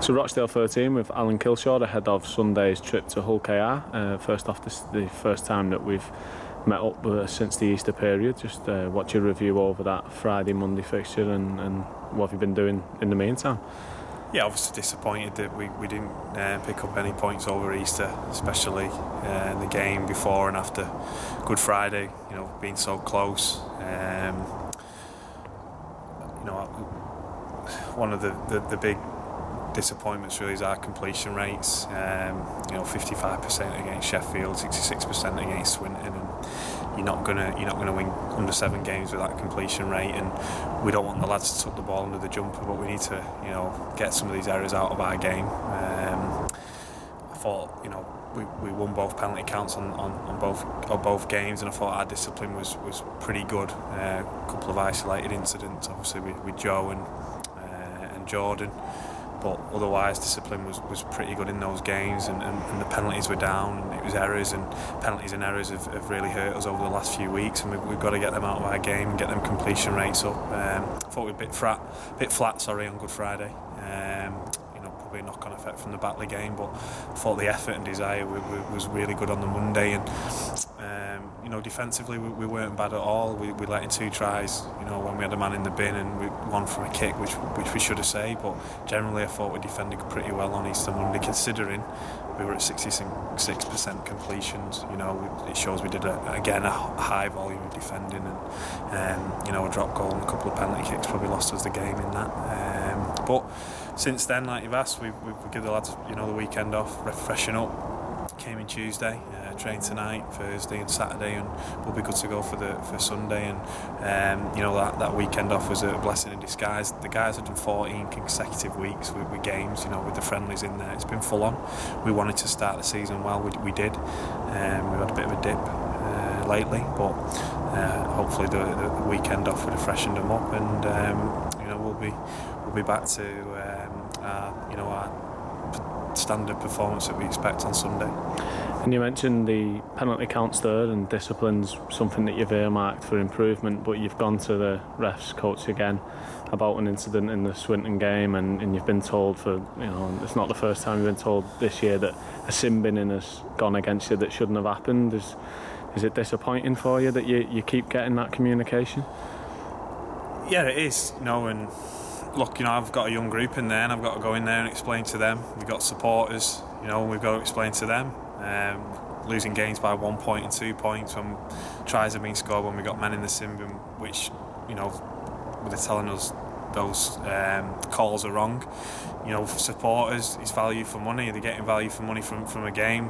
So Rochdale 13 with Alan Kilshaw ahead of Sunday's trip to Hull KR. First off, this is the first time that we've met up since the Easter period. Just what's your review over that Friday-Monday fixture and what have you been doing in the meantime? Yeah, obviously disappointed that we didn't pick up any points over Easter, especially in the game before and after Good Friday, being so close. One of the big disappointments really is our completion rates. 55% against Sheffield, 66% against Swinton, and you're not gonna win under 7 games with that completion rate. And we don't want the lads to tuck the ball under the jumper, but we need to get some of these errors out of our game. I thought we won both penalty counts on both games, and I thought our discipline was pretty good. A couple of isolated incidents, obviously with Joe and Jordan. But otherwise, discipline was pretty good in those games, and the penalties were down, and it was errors, and penalties and errors have really hurt us over the last few weeks, and we've got to get them out of our game and get them completion rates up. I thought we were a bit flat on Good Friday. Probably a knock-on effect from the Batley game, but I thought the effort and desire was really good on the Monday, and defensively we weren't bad at all. We let in 2 tries, when we had a man in the bin, and one from a kick, which we should have saved. But generally, I thought we defended pretty well on Easter Monday, considering we were at 66% completions. It shows we did a high volume of defending, and a drop goal and a couple of penalty kicks probably lost us the game in that. But since then, like you've asked, we give the lads the weekend off, freshen up. Came in Tuesday, trained tonight, Thursday and Saturday, and we'll be good to go for Sunday. And that weekend off was a blessing in disguise. The guys have done 14 consecutive weeks with games, with the friendlies in there. It's been full on. We wanted to start the season well, we did. We had a bit of a dip lately, but hopefully the weekend off would have freshened them up, and we'll be back to our standard performance that we expect on Sunday. And you mentioned the penalty counts there, and discipline's something that you've earmarked for improvement, but you've gone to the refs coach again about an incident in the Swinton game, and you've been told it's not the first time you've been told this year that a sin binning has gone against you that shouldn't have happened. Is it disappointing for you that you keep getting that communication? Yeah, it is, and look, I've got a young group in there, and I've got to go in there and explain to them. We've got supporters, we've got to explain to them. Losing games by 1 point and 2 points when tries have been scored when we got men in the sin bin, which they're telling us those calls are wrong. For supporters, it's value for money. They're getting value for money from a game.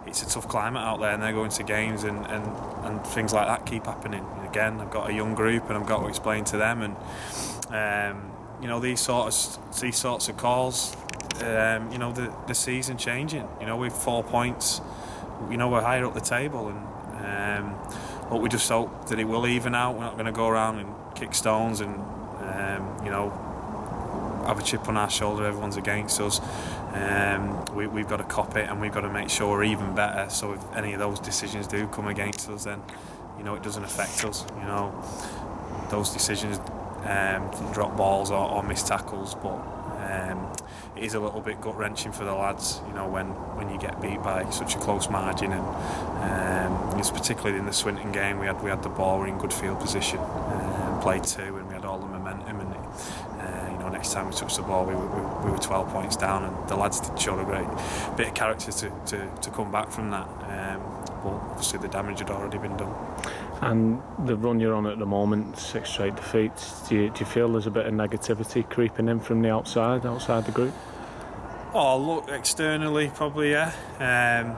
It's a tough climate out there, and they're going to games, and things like that keep happening. And again, I've got a young group, and I've got to explain to them, and these sorts of calls. The season changing. With 4 points, we're higher up the table, and but we just hope that it will even out. We're not going to go around and kick stones and have a chip on our shoulder. Everyone's against us. We've got to cop it, and we've got to make sure we're even better. So if any of those decisions do come against us, then it doesn't affect us. Those decisions, drop balls or miss tackles, but. It is a little bit gut-wrenching for the lads, when you get beat by such a close margin, and it's particularly in the Swinton game. We had the ball, we're in good field position, played 2, and we had all the momentum. And next time we touched the ball, we were 12 points down, and the lads did show a great bit of character to come back from that. But obviously the damage had already been done. And the run you're on at the moment, 6 straight defeats, do you feel there's a bit of negativity creeping in from the outside the group? Oh, look, externally probably, yeah.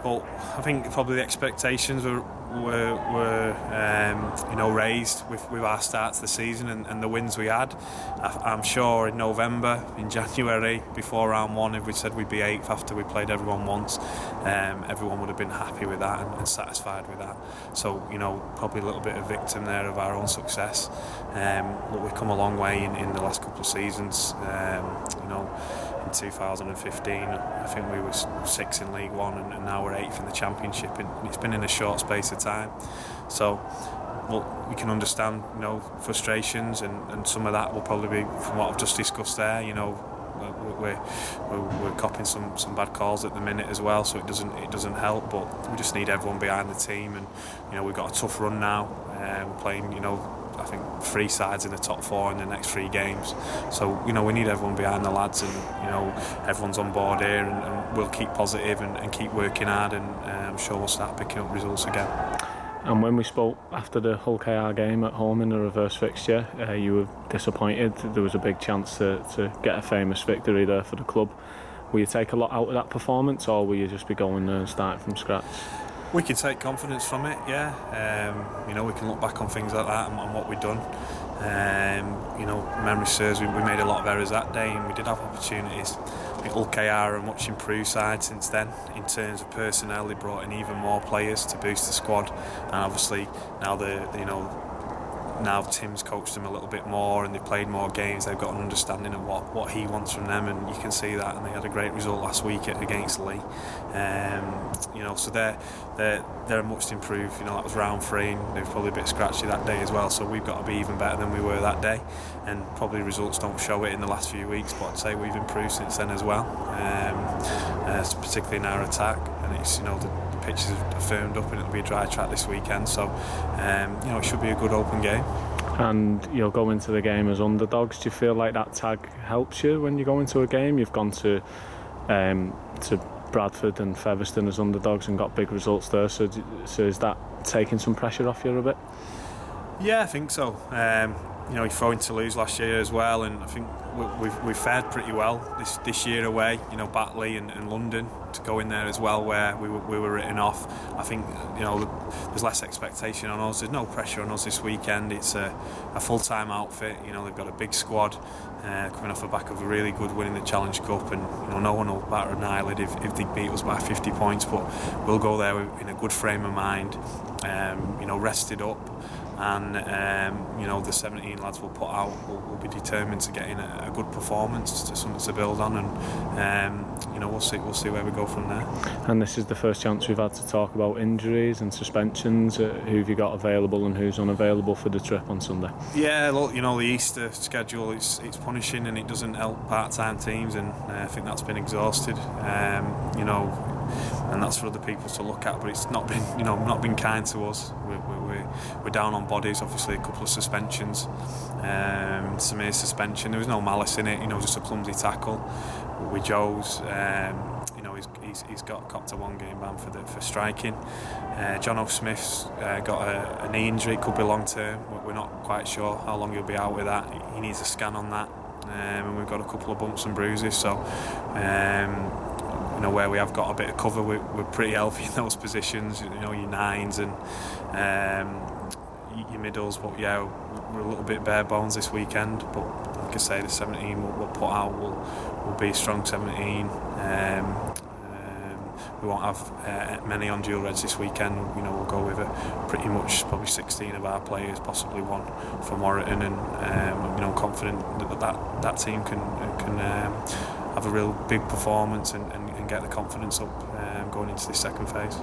But I think probably the expectations were raised with our start to the season and the wins we had. I'm sure in November, in January, before round 1, if we said we'd be 8th after we played everyone once, everyone would have been happy with that and satisfied with that. So, probably a little bit of victim there of our own success. Look, we've come a long way in the last couple of seasons. In 2015, I think we were 6th in League One, and now we're 8th in the Championship, and it's been in a short space of time. So, look, we can understand, frustrations, and some of that will probably be from what I've just discussed there. we're copping some bad calls at the minute as well, so it doesn't help. But we just need everyone behind the team, and we've got a tough run now. We're playing I think 3 sides in the top 4 in the next 3 games, so we need everyone behind the lads, and everyone's on board here, and we'll keep positive and keep working hard, and I'm sure we'll start picking up results again. And when we spoke after the Hull KR game at home in the reverse fixture, you were disappointed. There was a big chance to get a famous victory there for the club. Will you take a lot out of that performance, or will you just be going there and starting from scratch? We can take confidence from it, yeah. We can look back on things like that and what we've done. Memory serves, we made a lot of errors that day, and we did have opportunities. I think Hull KR are a much improved side since then in terms of personnel. They brought in even more players to boost the squad, and obviously now now Tim's coached them a little bit more, and they've played more games. They've got an understanding of what he wants from them, and you can see that. And they had a great result last week against Lee. So they're much improved. That was round 3, and they were probably a bit scratchy that day as well. So we've got to be even better than we were that day, and probably results don't show it in the last few weeks. But I'd say we've improved since then as well, particularly in our attack. And it's the pitches are firmed up, and it'll be a dry track this weekend, so it should be a good open game. And you'll go into the game as underdogs. Do you feel like that tag helps you when you go into a game? You've gone to Bradford and Featherstone as underdogs and got big results there, so is that taking some pressure off you a bit? Yeah, I think so. We throw in Toulouse last year as well, and I think we've fared pretty well this year away. Batley and London, to go in there as well, where we were written off. I think there's less expectation on us. There's no pressure on us this weekend. It's a full-time outfit. They've got a big squad coming off the back of a really good win in the Challenge Cup, and no one will batter an eyelid if they beat us by 50 points. But we'll go there in a good frame of mind, rested up. And the 17 lads we'll put out will be determined to get in a good performance, to something to build on, and we'll see where we go from there. And this is the first chance we've had to talk about injuries and suspensions. Who've you got available and who's unavailable for the trip on Sunday? Yeah, look, the Easter schedule it's punishing, and it doesn't help part-time teams, and I think that's been exhausted. And that's for other people to look at, but it's not been kind to us. We're down on bodies. Obviously, a couple of suspensions. Samir's suspension, there was no malice in it. Just a clumsy tackle. With Joe's, he's got copped a 1-game ban for striking. John O'Smith's got a knee injury. It could be long term. We're not quite sure how long he'll be out with that. He needs a scan on that. And we've got a couple of bumps and bruises. So. Where we have got a bit of cover, we're pretty healthy in those positions. Your 9s and your middles, but yeah, we're a little bit bare bones this weekend. But like I say, the 17 we'll put out will be a strong 17. We won't have many on dual reds this weekend. We'll go with pretty much probably 16 of our players, possibly 1 from Warrington, and I'm confident that team can have a real big performance and get the confidence up going into the second phase.